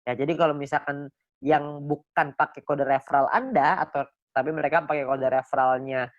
Ya, jadi kalau misalkan yang bukan pakai kode referral Anda atau tapi mereka pakai kode referralnya,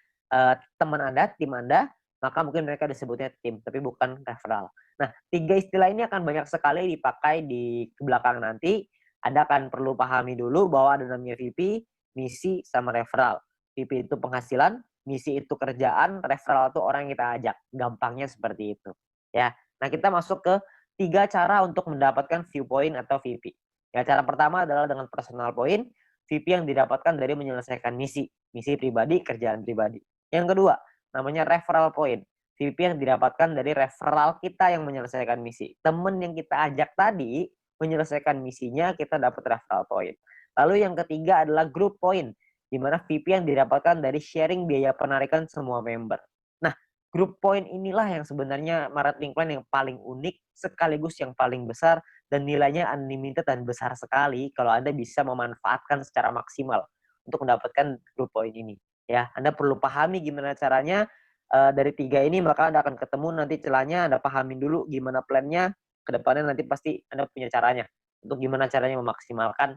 teman Anda, tim Anda, maka mungkin mereka disebutnya tim, tapi bukan referral. Nah, 3 istilah ini akan banyak sekali dipakai di ke belakang nanti. Anda akan perlu pahami dulu bahwa ada namanya VP, misi, sama referral. VP itu penghasilan, misi itu kerjaan, referral itu orang yang kita ajak. Gampangnya seperti itu, ya. Nah, kita masuk ke 3 cara untuk mendapatkan viewpoint atau VP. Ya, cara pertama adalah dengan personal point, VP yang didapatkan dari menyelesaikan misi, misi pribadi, kerjaan pribadi. Yang kedua, namanya referral point. VP yang didapatkan dari referral kita yang menyelesaikan misi. Temen yang kita ajak tadi menyelesaikan misinya, kita dapat referral point. Lalu yang ketiga adalah group point, di mana VP yang didapatkan dari sharing biaya penarikan semua member. Nah, group point inilah yang sebenarnya marketing plan yang paling unik, sekaligus yang paling besar, dan nilainya unlimited dan besar sekali kalau Anda bisa memanfaatkan secara maksimal untuk mendapatkan group point ini. Ya, Anda perlu pahami gimana caranya dari 3 ini, maka Anda akan ketemu nanti celahnya, Anda pahamin dulu gimana plannya, ke depannya nanti pasti Anda punya caranya untuk gimana caranya memaksimalkan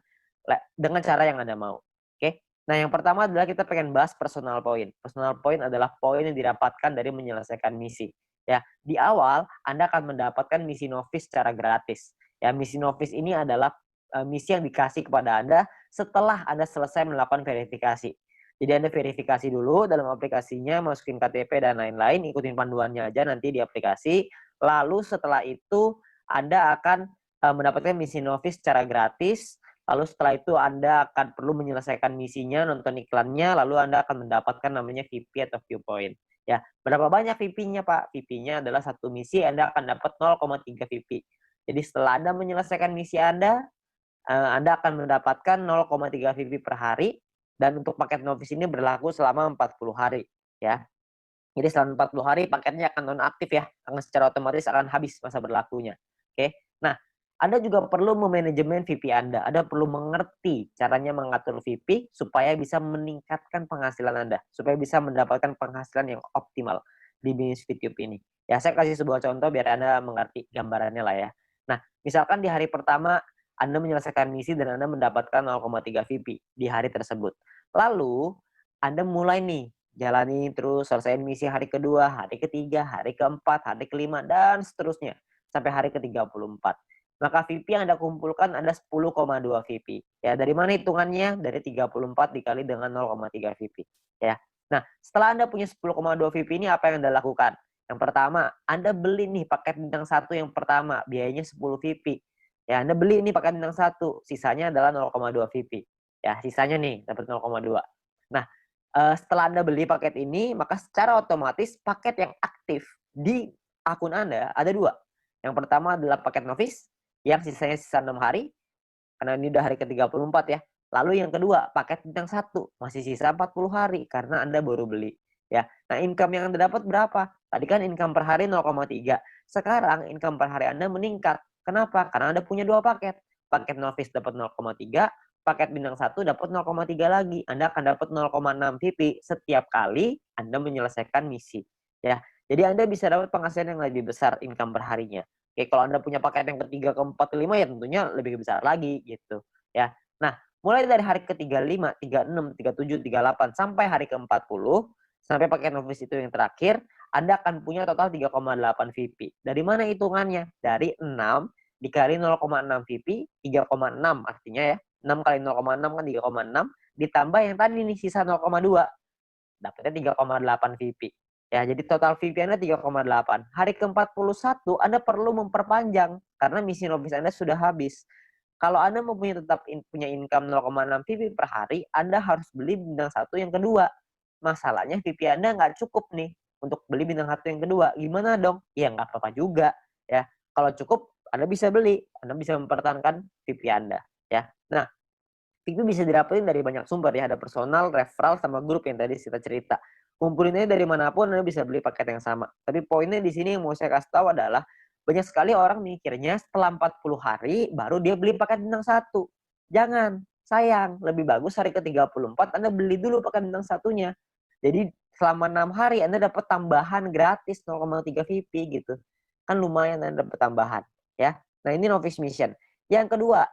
dengan cara yang Anda mau. Oke. Nah, yang pertama adalah kita pengen bahas personal point. Personal point adalah poin yang didapatkan dari menyelesaikan misi. Ya, di awal Anda akan mendapatkan misi novice secara gratis. Ya, misi novice ini adalah misi yang dikasih kepada Anda setelah Anda selesai melakukan verifikasi. Jadi Anda verifikasi dulu dalam aplikasinya, masukin KTP dan lain-lain, ikutin panduannya aja nanti di aplikasi. Lalu setelah itu Anda akan mendapatkan misi novice secara gratis. Lalu setelah itu Anda akan perlu menyelesaikan misinya, nonton iklannya, lalu Anda akan mendapatkan namanya VP atau viewpoint. Ya, berapa banyak VP-nya, Pak? VP-nya adalah satu misi Anda akan dapat 0,3 VP. Jadi setelah Anda menyelesaikan misi Anda akan mendapatkan 0,3 VP per hari, dan untuk paket novice ini berlaku selama 40 hari, ya. Jadi selama 40 hari paketnya akan nonaktif ya, karena secara otomatis akan habis masa berlakunya. Oke. Nah, Anda juga perlu memanajemen VP Anda. Anda perlu mengerti caranya mengatur VP supaya bisa meningkatkan penghasilan Anda, supaya bisa mendapatkan penghasilan yang optimal di bisnis YouTube ini. Ya, saya kasih sebuah contoh biar Anda mengerti gambarannya lah ya. Nah, misalkan di hari pertama Anda menyelesaikan misi dan Anda mendapatkan 0,3 VP di hari tersebut. Lalu Anda mulai nih jalani terus, selesaiin misi hari kedua, hari ketiga, hari keempat, hari kelima, dan seterusnya sampai hari ke-34. Maka VP yang Anda kumpulkan ada 10,2 VP. Ya, dari mana hitungannya? Dari 34 dikali dengan 0,3 VP. Ya. Nah, setelah Anda punya 10,2 VP ini, apa yang Anda lakukan? Yang pertama, Anda beli nih paket bintang 1 yang pertama, biayanya 10 VP. Ya, Anda beli ini paket bintang 1, sisanya adalah 0,2 VP. Ya, sisanya nih dapat 0,2. Nah, setelah Anda beli paket ini, maka secara otomatis paket yang aktif di akun Anda ada 2. Yang pertama adalah paket novice, yang sisanya sisa 6 hari, karena ini udah hari ke-34 ya. Lalu yang kedua, paket bintang 1, masih sisa 40 hari, karena Anda baru beli. Ya. Nah, income yang Anda dapat berapa? Tadi kan income per hari 0,3. Sekarang income per hari Anda meningkat. Kenapa? Karena Anda punya 2 paket. Paket novice dapat 0,3, paket bintang 1 dapat 0,3 lagi. Anda akan dapat 0,6 VP setiap kali Anda menyelesaikan misi. Ya. Jadi Anda bisa dapat penghasilan yang lebih besar income per harinya. Oke, kalau Anda punya paket yang ketiga, keempat, kelima ya tentunya lebih besar lagi gitu ya. Nah, mulai dari hari ke-35, 36, 37, 38 sampai hari ke-40 sampai paket novice itu yang terakhir, Anda akan punya total 3,8 VP. Dari mana hitungannya? Dari 6 dikali 0,6 VP, 3,6 artinya ya. 6 kali 0,6 kan 3,6 ditambah yang tadi nih sisa 0,2. Dapatnya 3,8 VP. Ya, jadi total VP Anda 3,8. Hari ke-41 Anda perlu memperpanjang karena misi novice Anda sudah habis. Kalau Anda mau punya income 0,6 VP per hari, Anda harus beli bintang 1 yang kedua. Masalahnya VP Anda nggak cukup nih untuk beli bintang 1 yang kedua. Gimana dong? Ya nggak apa-apa juga ya. Kalau cukup Anda bisa beli, Anda bisa mempertahankan VP Anda ya. Nah, itu bisa didapetin dari banyak sumber ya, ada personal, referral, sama grup yang tadi kita cerita. Kumpulinnya dari manapun Anda bisa beli paket yang sama. Tapi poinnya di sini yang mau saya kasih tahu adalah banyak sekali orang mikirnya setelah 40 hari baru dia beli paket bintang 1. Jangan, sayang. Lebih bagus hari ke-34 Anda beli dulu paket bintang 1-nya. Jadi selama 6 hari Anda dapat tambahan gratis 0,3 VP gitu. Kan lumayan Anda dapat tambahan ya. Nah, ini novice mission. Yang kedua,